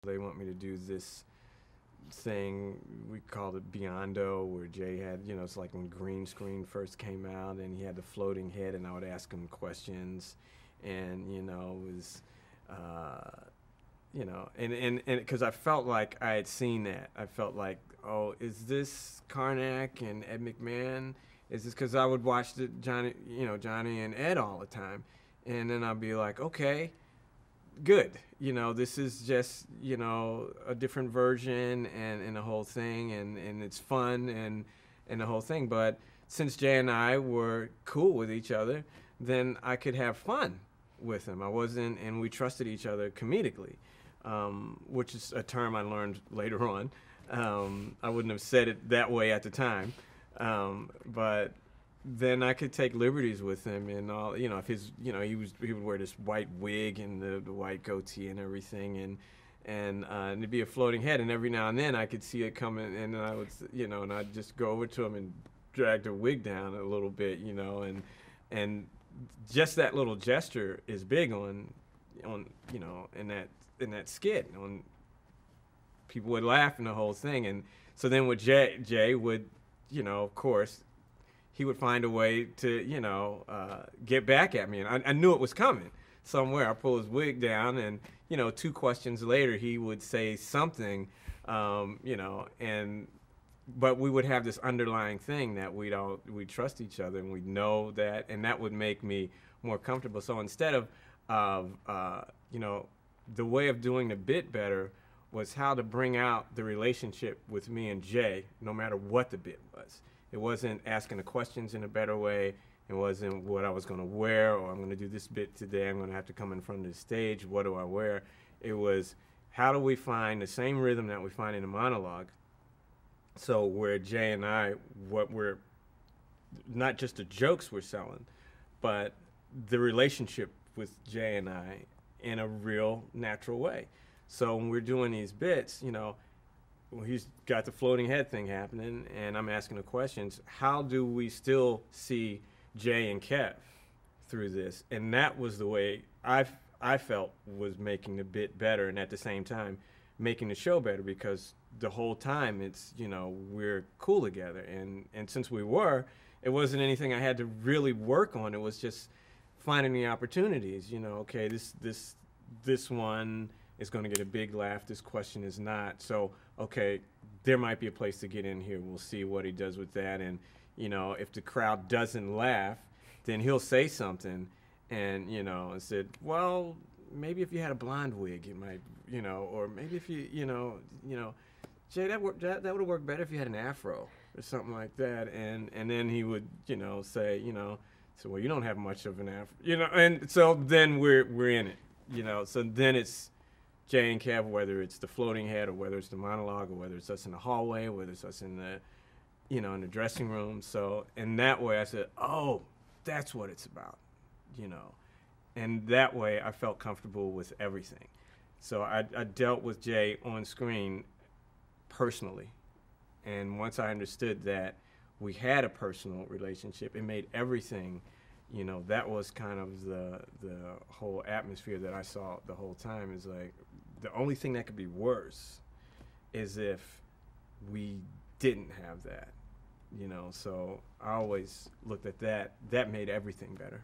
They want me to do this thing, we called it Beyond-O, where Jay had, it's like when green screen first came out and he had the floating head and I would ask him questions and, it was, and because I felt like I had seen that. I felt like, oh, is this Karnak and Ed McMahon? Is this because I would watch Johnny and Ed all the time. And then I'd be like, okay, good. This is just, a different version and the whole thing, and it's fun and the whole thing. But since Jay and I were cool with each other, then I could have fun with him. And we trusted each other comedically, which is a term I learned later on. I wouldn't have said it that way at the time, but then I could take liberties with him and all. If he would wear this white wig and the white goatee and everything, and it'd be a floating head, and every now and then I could see it coming, and I would, and I'd just go over to him and drag the wig down a little bit, and just that little gesture is big on in that skit. People would laugh in the whole thing, and so then with Jay would, of course, he would find a way to, get back at me. And I knew it was coming somewhere. I pull his wig down, and, 2 questions later, he would say something, but we would have this underlying thing that we'd trust each other, and we'd know that, and that would make me more comfortable. So instead of, the way of doing the bit better was how to bring out the relationship with me and Jay, no matter what the bit was. It wasn't asking the questions in a better way. It wasn't what I was going to wear, or I'm going to do this bit today. I'm going to have to come in front of the stage. What do I wear? It was, how do we find the same rhythm that we find in a monologue? So where Jay and I, what we're, not just the jokes we're selling, but the relationship with Jay and I in a real natural way. So when we're doing these bits, he's got the floating head thing happening, and I'm asking the questions. How do we still see Jay and Kev through this? And that was the way I felt was making the bit better, and at the same time making the show better, because the whole time it's, we're cool together. And since we were, it wasn't anything I had to really work on. It was just finding the opportunities, okay, this one is going to get a big laugh. This question is not. So, okay, there might be a place to get in here. We'll see what he does with that. And, if the crowd doesn't laugh, then he'll say something and, and said, well, maybe if you had a blonde wig, it might, or maybe if you, Jay, that would have worked better if you had an afro or something like that. And then he would, say, so, well, you don't have much of an afro, and so then we're in it, so then it's Jay and Kev, whether it's the floating head or whether it's the monologue or whether it's us in the hallway or whether it's us in the, in the dressing room. So in that way I said, oh, that's what it's about, and that way I felt comfortable with everything. So I dealt with Jay on screen personally. And once I understood that we had a personal relationship, it made everything, that was kind of the whole atmosphere that I saw the whole time. Is like, the only thing that could be worse is if we didn't have that, so I always looked at that. That made everything better.